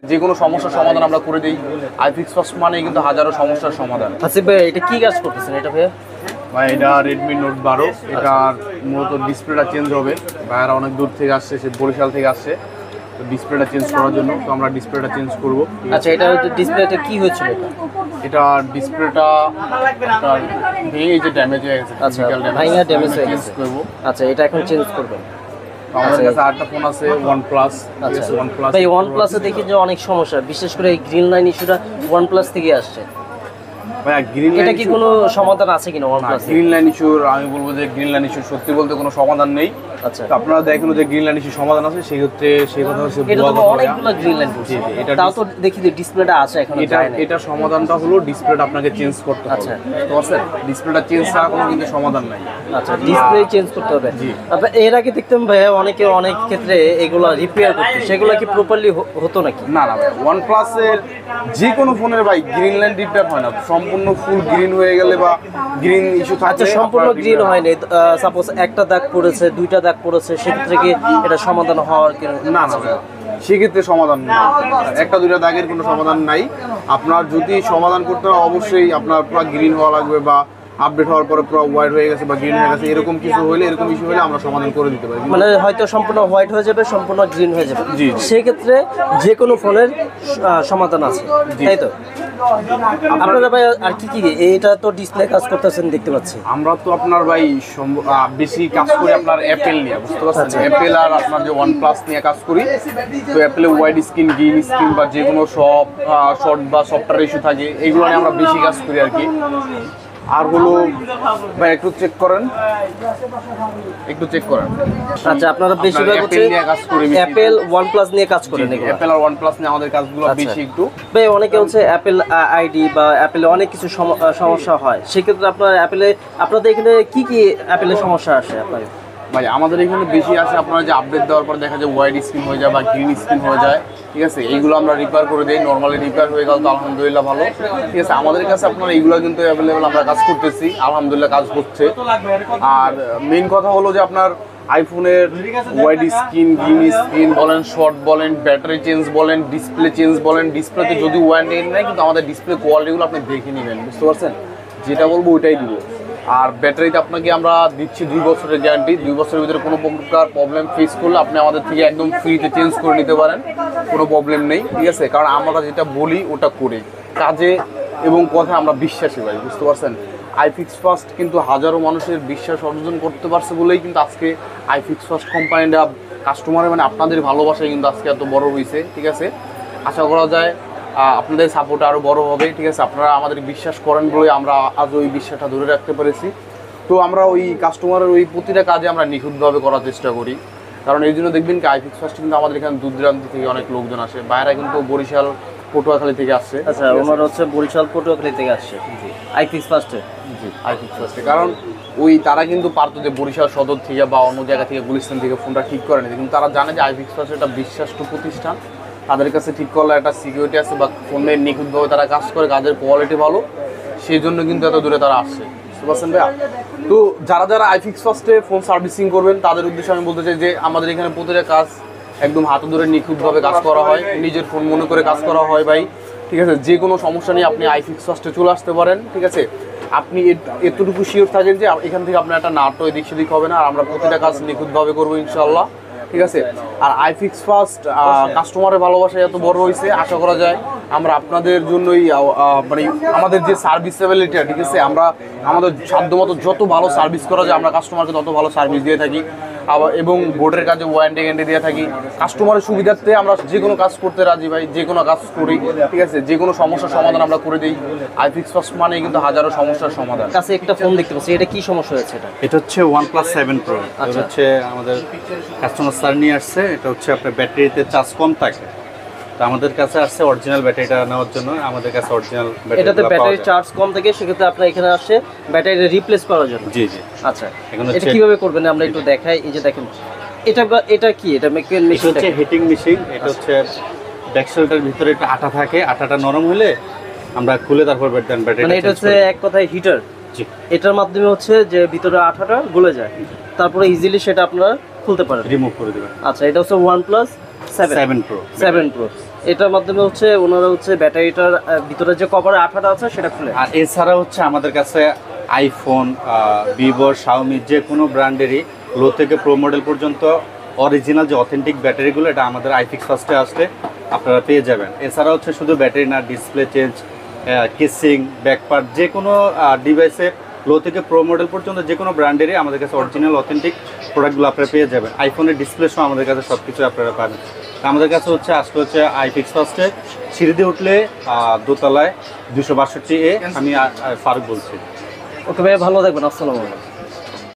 যে কোনো সমস্যার সমাধান আমরা করে দিই। আইফিক্স ফার্স্ট মানে কিন্তু হাজারো সমস্যার সমাধান। আসিফ ভাই এটা কি কাজ করতেছেন এটা ভাইয়া? ভাই এটা রেডমি নোট 12, এটার মূলত ডিসপ্লেটা চেঞ্জ হবে। ভাইয়ারা অনেক দূর থেকে আসছে, সে বরিশাল থেকে আসছে, তো ডিসপ্লেটা চেঞ্জ করার জন্য তো আমরা ডিসপ্লেটা চেঞ্জ করব। আচ্ছা এটা ডিসপ্লেটা কি হয়েছিল এটা ডিসপ্লেটা ভেঙে যে ড্যামেজ হয়ে গেছে। আচ্ছা ভাইয়া ড্যামেজ হয়ে চেঞ্জ গেছে। করব। আচ্ছা এটা এখন চেঞ্জ করবেন। আমাদের কাছে আরেকটা ফোন আছে OnePlus। আচ্ছা OnePlus ভাই OnePlus এ দেখি যে অনেক সমস্যা, বিশেষ করে এই গ্রিন লাইন ইস্যুটা OnePlus থেকে আসছে। ভাইয়া গ্রিন এটা কি কোনো সমাধান আছে কিনা OnePlus এ? গ্রিন লাইন ইস্যুর আমি বলবো যে গ্রিন লাইন ইস্যুর সত্যি বলতে কোনো সমাধান নেই। আচ্ছা তো আপনারা দেখেন যে গ্রিন লাইন ইস্যুর সমাধান আছে, সেই ক্ষেত্রে সেই কথা হচ্ছে এটা ভুয়া তো কথা। অনেকগুলো গ্রিন লাইন করছে, এটা তাও তো দেখি যে ডিসপ্লেটা আছে এখনো এটা যায় না। এটা সমাধানটা হলো ডিসপ্লেটা আপনাকে চেঞ্জ করতে হবে। আচ্ছা। বুঝতে পারছেন? ডিসপ্লেটা চেঞ্জ ছাড়া কোনো কিন্তু সমাধান নাই। আচ্ছা ডিসপ্লে চেঞ্জ করতে হবে। জি। আপনার এর আগে দেখতাম ভাইয়া অনেকে অনেক ক্ষেত্রে এগুলো রিপেয়ার করতো, সেগুলো কি প্রপারলি হতো নাকি? না না ভাই, OnePlus এর যে কোনো ফোনের ভাই গ্রিন লাইন রিপেয়ার হয় না। সম্পূর্ণ ফুল গ্রিন হয়ে গেলে বা গ্রিন ইস্যু আচ্ছা থাকলে সম্পূর্ণ গ্রিন হয়নি, সাপোজ একটা দাগ পড়েছে, দুইটা দাগ পড়েছে, সেক্ষেত্রে কি এটা সমাধান হওয়ার কি? না না ভাই, সেক্ষেত্রে সমাধান নেই। একটা দুইটা দাগের কোনো সমাধান নাই। আপনার যদি সমাধান করতে হয় অবশ্যই আপনার পুরো গ্রিন হওয়া লাগবে, বা আপডেট হওয়ার পরে পুরো হোয়াইট হয়ে গেছে বা গ্রিন হয়ে গেছে, এরকম কিছু হলে, এরকম ইস্যু হলে আমরা সমাধান করে দিতে পারি। মানে হয়তো সম্পূর্ণ হোয়াইট হয়ে যাবে, সম্পূর্ণ গ্রিন হয়ে যাবে, জি। সেক্ষেত্রে যে কোনো ফোনের সমাধান আছে, জি। তাই তো? আপনারা ভাই আর কি কি, এটা তো ডিসপ্লে কাজ করতেছেন দেখতে পাচ্ছি। আমরা তো আপনার ভাই বেশি কাজ করি আপনার অ্যাপেল নিয়ে, বুঝতে পারছেন? আচ্ছা। অ্যাপেল আর আপনার যে OnePlus নিয়ে কাজ করি। তো অ্যাপেলের ওয়াইড স্ক্রিন, গ্রিন স্ক্রিন বা যে কোনো শর্ট বা সফটওয়্যার ইস্যু থাকে, এইগুলো নিয়ে আমরা বেশি কাজ করি আর কি। আর হলো ভাই একটু চেক করেন, একটু চেক করেন। আচ্ছা আপনারা বেশিরভাগ Apple হচ্ছে নিয়ে কাজ করি বেশি। অ্যাপেল OnePlus নিয়ে কাজ করেন এগুলো? অ্যাপেল আর OnePlus নিয়ে আমাদের কাজগুলো আচ্ছা। বেশি একটু। ভাই অনেকে হচ্ছে অ্যাপেল আইডি বা অ্যাপেলে অনেক কিছু সমস্যা হয়, সেক্ষেত্রে আপনার আপনাদের এখানে কি কি অ্যাপেলের সমস্যা আসে আপনার? ভাই আমাদের এখানে বেশি আছে আপনারা যে আপডেট দেওয়ার পর দেখা যায় ওয়াইড স্ক্রিন হয়ে যায় বা গ্রিন স্ক্রিন হয়ে যায়, ঠিক আছে? এইগুলো আমরা রিপেয়ার করে দিই। নর্মালি রিপেয়ার হয়ে গেল তো আলহামদুলিল্লাহ ভালো, ঠিক আছে? আমাদের কাছে আপনার এইগুলো কিন্তু অ্যাভেলেবেল, আমরা কাজ করতেছি, আলহামদুলিল্লাহ কাজ হচ্ছে। আর মেইন কথা হলো যে আপনার আইফোনের ওয়াইড স্ক্রিন, গ্রিন স্ক্রিন বলেন, শর্ট বলেন, ব্যাটারি চেঞ্জ বলেন, ডিসপ্লে চেঞ্জ বলেন, ডিসপ্লেতে যদি ওয়ারেন্টি নেই কিন্তু আমাদের ডিসপ্লে কোয়ালিটিগুলো আপনি দেখে নেবেন, বুঝতে পারছেন? যেটা বলবো ওইটাই দিব। আর ব্যাটারিতে আপনাকে আমরা দিচ্ছি 2 বছরের গ্যারান্টি। 2 বছরের ভিতরে কোনো প্রকার প্রবলেম ফেস করলে আপনি আমাদের থেকে একদম ফ্রিতে চেঞ্জ করে নিতে পারেন, কোনো প্রবলেম নেই, ঠিক আছে? কারণ আমরা যেটা বলি ওটা করি, কাজে এবং কথা আমরা বিশ্বাসী ভাই, বুঝতে পারছেন? আইফিক্স ফার্স্ট কিন্তু হাজারো মানুষের বিশ্বাস অর্জন করতে পারছে বলেই কিন্তু আজকে আইফিক্স ফার্স্ট কোম্পানিটা কাস্টমারের মানে আপনাদের ভালোবাসায় কিন্তু আজকে এত বড় হয়েছে, ঠিক আছে? আশা করা যায় আপনাদের সাপোর্ট আরও বড় হবে, ঠিক আছে? আপনারা আমাদের বিশ্বাস করেন বলে আমরা আজ ওই বিশ্বাসটা ধরে রাখতে পেরেছি। তো আমরা ওই কাস্টমারের ওই প্রতিটা কাজে আমরা নিখুঁতভাবে করার চেষ্টা করি। কারণ এই জন্য দেখবেন কি আইফিক্স ফার্স্ট কিন্তু আমাদের এখানে দূর দূরান্ত থেকে অনেক লোকজন আসে, বাইরে কিন্তু বরিশাল পটুয়াখালী থেকে আসছে। আচ্ছা ওনার হচ্ছে বরিশাল পটুয়াখালী থেকে আসছে আইফিক্স ফার্স্টে। জি আইফিক্স ফার্স্টে, কারণ ওই তারা কিন্তু পারতো যে বরিশাল সদর থেকে বা অন্য জায়গা থেকে গুলিস্তান থেকে ফোনটা ঠিক করে নিতে, কিন্তু তারা জানে যে আইফিক্স ফার্স্ট একটা বিশ্বাস্ত প্রতিষ্ঠান, তাদের কাছে ঠিক করলে একটা সিকিউরিটি আছে বা ফোনের নিখুঁতভাবে তারা কাজ করে, কাজের কোয়ালিটি ভালো, সেই জন্য কিন্তু এত দূরে তারা আসছে, বুঝতে পারছেন ভাইয়া? তো যারা যারা আইফিক্স ফার্স্টে ফোন সার্ভিসিং করবেন তাদের উদ্দেশ্যে আমি বলতে চাই যে আমাদের এখানে প্রতিটা কাজ একদম হাতে ধরে নিখুঁতভাবে কাজ করা হয়, নিজের ফোন মনে করে কাজ করা হয় ভাই, ঠিক আছে? যে কোনো সমস্যা নিয়ে আপনি আইফিক্স ফার্স্টে চলে আসতে পারেন, ঠিক আছে? আপনি এতটুকু শিওর থাকেন যে এখান থেকে আপনার একটা নাটক এদিক সেদিক হবে না, আর আমরা প্রতিটা কাজ নিখুঁতভাবে করবো ইনশাল্লাহ, ঠিক আছে? আর আইফিক্স ফার্স্ট কাস্টমারের ভালোবাসায় এত বড় হয়েছে, আশা করা যায় আমরা আপনাদের জন্যই মানে আমাদের যে সার্ভিসেবিলিটি, ঠিক আছে, আমরা আমাদের সাধ্যমতো যত ভালো সার্ভিস করা যায় আমরা কাস্টমারকে তত ভালো সার্ভিস দিয়ে থাকি। আবার এবং বোর্ডের কাজে ওয়ারেন্টি গ্যারান্টি দিয়ে থাকি। কাস্টমারের সুবিধার্থে আমরা যে কোনো কাজ করতে রাজি ভাই, যে কোনো কাজ করি, ঠিক আছে? যে কোনো সমস্যার সমাধান আমরা করে দিই। আইফিক্স ফার্স্ট মানে কিন্তু হাজারো সমস্যার সমাধান। কাছে একটা ফোন দেখতে পাচ্ছি, এটা কি সমস্যা হয়েছে? এটা হচ্ছে OnePlus 7 Pro। এটা হচ্ছে আমাদের কাস্টমার সার নিয়ে আসছে। এটা হচ্ছে আপনার ব্যাটারিতে চার্জ কম থাকে, তো আমাদের কাছে আসছে অরিজিনাল ব্যাটারিটা নেওয়ার জন্য। আমাদের কাছে অরিজিনাল এটাতে ব্যাটারি চার্জ কম থাকে, সেক্ষেত্রে আপনার এখানে আসছে ব্যাটারি রিপ্লেস করার জন্য। জি জি। আচ্ছা এটা কিভাবে করবেন আমরা একটু দেখাই। এই যে দেখেন এটা কি, এটা মেকানিক্যাল মেশিন, হচ্ছে হিটিং মেশিন। এটা হচ্ছে ব্যাকসেলটার ভিতরে একটা আঠা থাকে, আঠাটা নরম হলে আমরা খুলে তারপর ব্যাটারি, মানে এটা হচ্ছে এক কথায় হিটার। জি। এটার মাধ্যমে হচ্ছে যে ভিতরে আঠাটা গলে যায়, তারপরে ইজিলি সেটা আপনারা খুলতে পারেন, রিমুভ করে দেবেন। আচ্ছা এটা হচ্ছে OnePlus 7 Pro। এটার মাধ্যমে হচ্ছে ওনারা হচ্ছে ব্যাটারিটার ভিতরে যে কভারের আঠাটা আছে সেটা খুলে। আর এছাড়া হচ্ছে আমাদের কাছে আইফোন, ভিভো, শাওমি যে কোনো ব্র্যান্ডেরই লো থেকে প্রো মডেল পর্যন্ত অরিজিনাল যে অথেন্টিক ব্যাটারিগুলো এটা আমাদের আইফিক্স ফার্স্টে আসলে আপনারা পেয়ে যাবেন। এছাড়া হচ্ছে শুধু ব্যাটারি না, ডিসপ্লে চেঞ্জ, কেসিং, ব্যাকপার্ট যে কোনো ডিভাইসে লো থেকে প্রো মডেল পর্যন্ত যে কোনো ব্র্যান্ডেরই আমাদের কাছে অরিজিনাল অথেন্টিক প্রোডাক্টগুলো আপনারা পেয়ে যাবেন। আইফোনের ডিসপ্লে সহ আমাদের কাছে সব কিছু আপনারা পাবেন। আমাদের কাছে হচ্ছে আসলে হচ্ছে আইফিক্স ফার্স্টে সিঁড়ি দিয়ে উঠলে দোতলায় 262A। আমি ফারুক বলছি। ওকে ভাই, ভালো থাকবেন। আসসালামু আলাইকুম।